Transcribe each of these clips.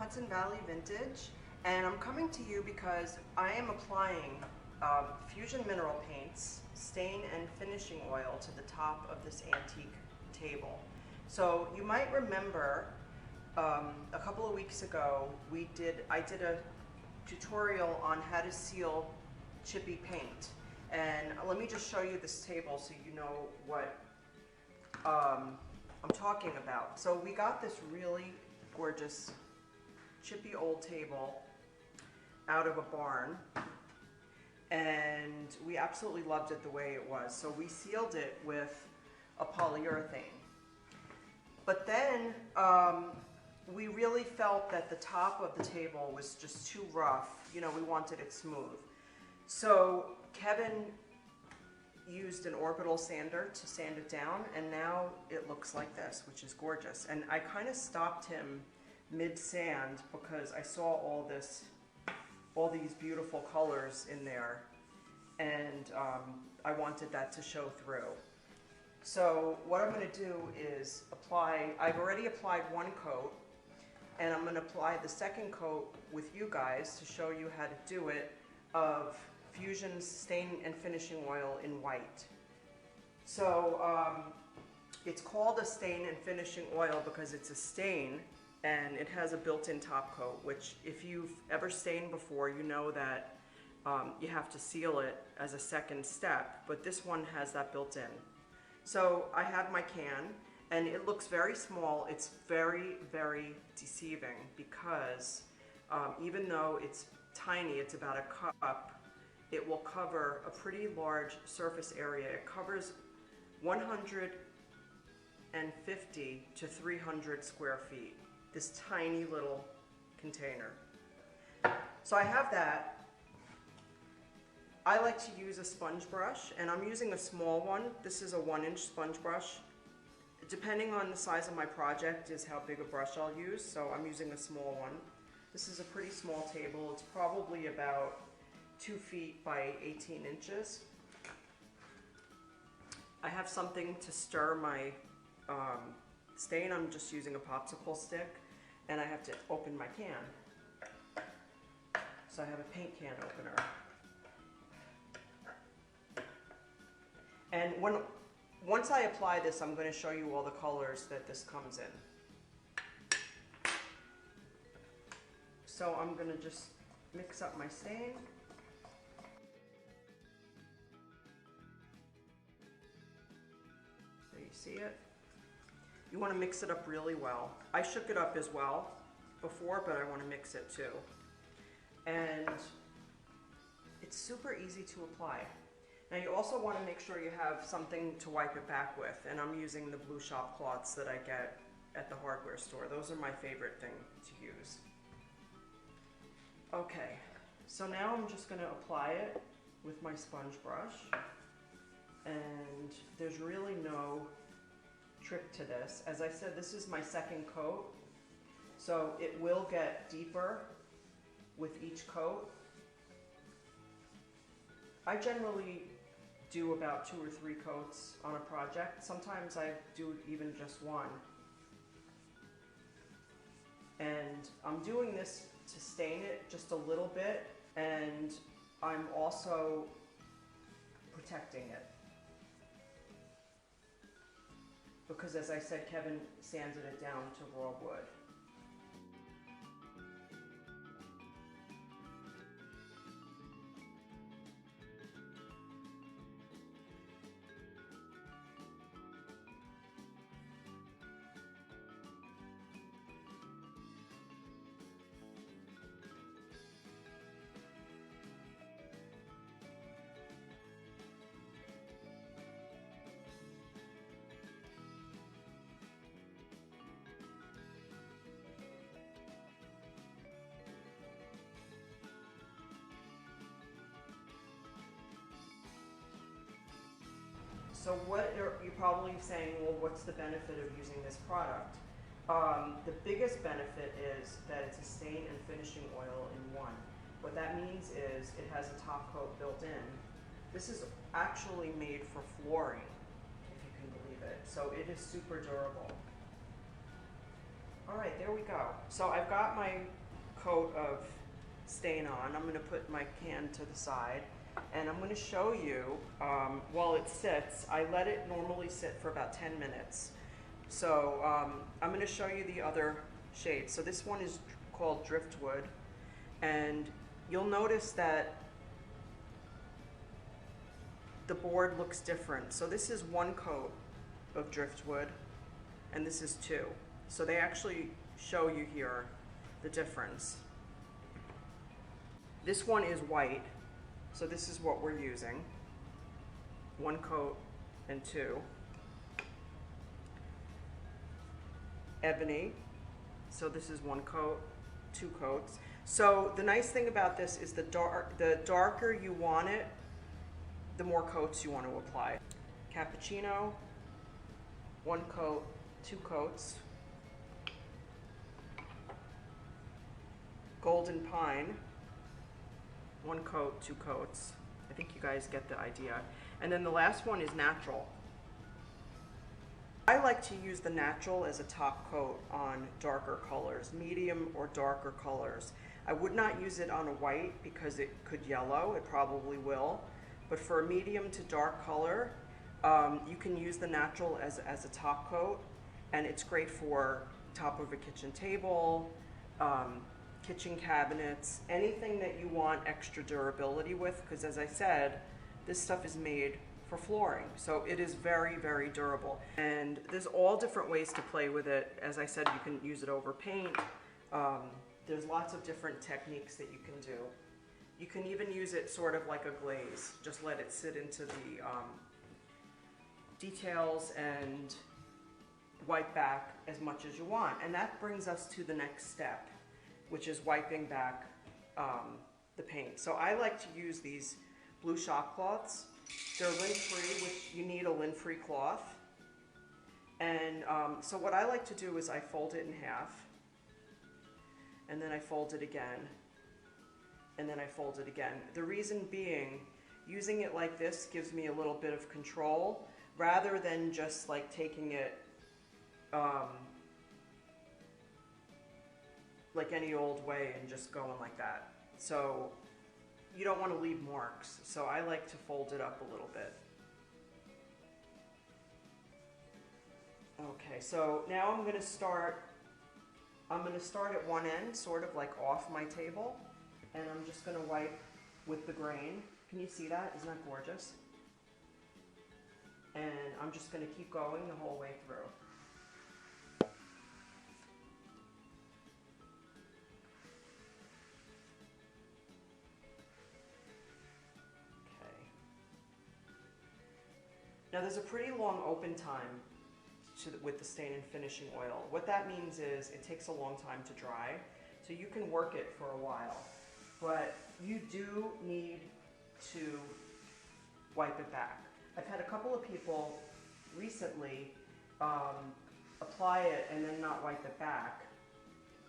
Hudson Valley Vintage, and I'm coming to you because I am applying Fusion Mineral Paints, stain and finishing oil to the top of this antique table. So you might remember a couple of weeks ago I did a tutorial on how to seal chippy paint. And let me just show you this table so you know what I'm talking about. So we got this really gorgeous chippy old table out of a barn, and we absolutely loved it the way it was. So we sealed it with a polyurethane. But then we really felt that the top of the table was just too rough. You know, we wanted it smooth. So Kevin used an orbital sander to sand it down, and now it looks like this, which is gorgeous. And I kind of stopped him mid-sand because I saw all these beautiful colors in there, and I wanted that to show through. So what I'm going to do is I've already applied one coat, and I'm going to apply the second coat with you guys to show you how to do it, of Fusion's stain and finishing oil in white. So it's called a stain and finishing oil because it's a stain and it has a built-in top coat, which if you've ever stained before, you know that you have to seal it as a second step, but this one has that built in. So I have my can, and it looks very small. It's very, very deceiving because even though it's tiny, it's about a cup, it will cover a pretty large surface area. It covers 150 to 300 square feet, this tiny little container. So I have that. I like to use a sponge brush, and I'm using a small one. This is a 1-inch sponge brush. Depending on the size of my project is how big a brush I'll use, so I'm using a small one. This is a pretty small table. It's probably about 2 feet by 18 inches. I have something to stir my stain. I'm just using a popsicle stick, and I have to open my can. So I have a paint can opener. And once I apply this, I'm going to show you all the colors that this comes in. So I'm going to just mix up my stain. There you see it. You want to mix it up really well. I shook it up as well before, but I want to mix it too. And it's super easy to apply. Now you also want to make sure you have something to wipe it back with, and I'm using the blue shop cloths that I get at the hardware store. Those are my favorite thing to use. Okay, so now I'm just going to apply it with my sponge brush, and there's really no trick to this. As I said, this is my second coat, so it will get deeper with each coat. I generally do about 2 or 3 coats on a project. Sometimes I do even just one. And I'm doing this to stain it just a little bit, and I'm also protecting it. Because as I said, Kevin sanded it down to raw wood. So what you're probably saying, well, what's the benefit of using this product? The biggest benefit is that it's a stain and finishing oil in one. What that means is it has a top coat built in. This is actually made for flooring, if you can believe it. So it is super durable. All right, there we go. So I've got my coat of stain on. I'm going to put my can to the side, and I'm going to show you while it sits. I let it normally sit for about 10 minutes. So I'm going to show you the other shades. So this one is called Driftwood, and you'll notice that the board looks different. So this is one coat of Driftwood, and this is two. So they actually show you here the difference. This one is white, so this is what we're using. One coat and two. Ebony, so this is one coat, two coats. So the nice thing about this is the darker you want it, the more coats you want to apply. Cappuccino, one coat, two coats. Golden Pine, one coat, two coats. I think you guys get the idea. And then the last one is Natural. I like to use the Natural as a top coat on darker colors, medium or darker colors. I would not use it on a white because it could yellow, it probably will. But for a medium to dark color, you can use the Natural as a top coat, and it's great for top of a kitchen table, kitchen cabinets, anything that you want extra durability with, because as I said, this stuff is made for flooring, so it is very, very durable. And there's all different ways to play with it. As I said, you can use it over paint. There's lots of different techniques that you can do. You can even use it sort of like a glaze. Just let it sit into the details and wipe back as much as you want. And that brings us to the next step, which is wiping back the paint. So I like to use these blue shop cloths. They're lint-free, which you need a lint-free cloth. And so what I like to do is I fold it in half, and then I fold it again, and then I fold it again. The reason being, using it like this gives me a little bit of control, rather than just like taking it like any old way and just going like that. So you don't want to leave marks, so I like to fold it up a little bit. Okay, so now I'm going to start at one end, sort of like off my table, and I'm just going to wipe with the grain. Can you see that? Isn't that gorgeous? And I'm just going to keep going the whole way through. Now there's a pretty long open time with the stain and finishing oil. What that means is it takes a long time to dry, so you can work it for a while, but you do need to wipe it back. I've had a couple of people recently apply it and then not wipe it back,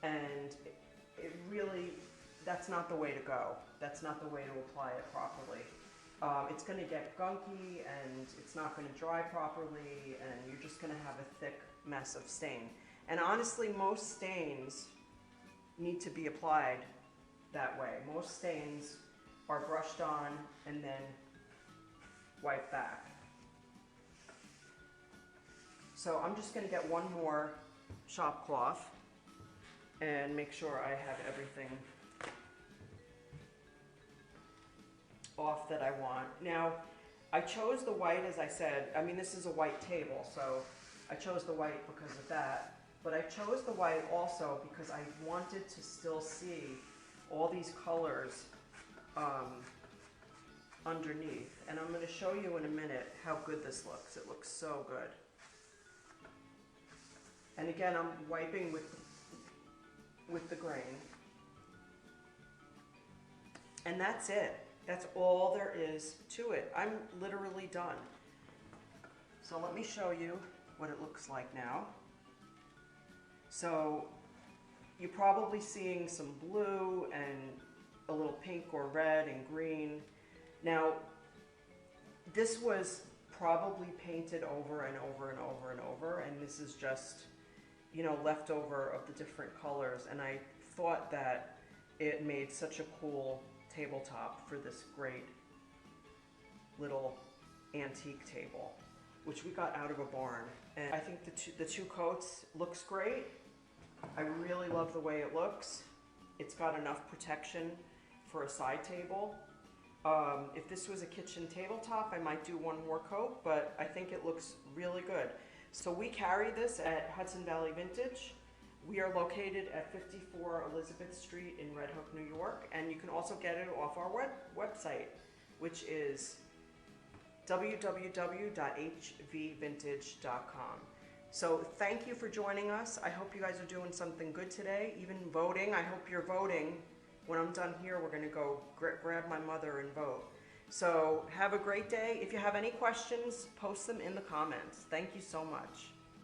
and it really, that's not the way to go. That's not the way to apply it properly. It's going to get gunky, and it's not going to dry properly, and you're just going to have a thick mess of stain. And honestly, most stains need to be applied that way. Most stains are brushed on and then wiped back. So I'm just going to get one more shop cloth and make sure I have everything off that I want. Now, I chose the white, as I said. I mean, this is a white table, so I chose the white because of that. But I chose the white also because I wanted to still see all these colors underneath. And I'm going to show you in a minute how good this looks. It looks so good. And again, I'm wiping with the grain. And that's it. That's all there is to it. I'm literally done. So let me show you what it looks like now. So you're probably seeing some blue and a little pink or red and green. Now, this was probably painted over and over and over and over, and this is just, you know, leftover of the different colors. And I thought that it made such a cool tabletop for this great little antique table, which we got out of a barn. And I think the two coats looks great. I really love the way it looks. It's got enough protection for a side table. If this was a kitchen tabletop, I might do one more coat, but I think it looks really good. So we carry this at Hudson Valley Vintage. We are located at 54 Elizabeth Street in Red Hook, New York, and you can also get it off our website, which is www.hvvintage.com. So thank you for joining us. I hope you guys are doing something good today, even voting. I hope you're voting. When I'm done here, we're gonna go grab my mother and vote. So have a great day. If you have any questions, post them in the comments. Thank you so much.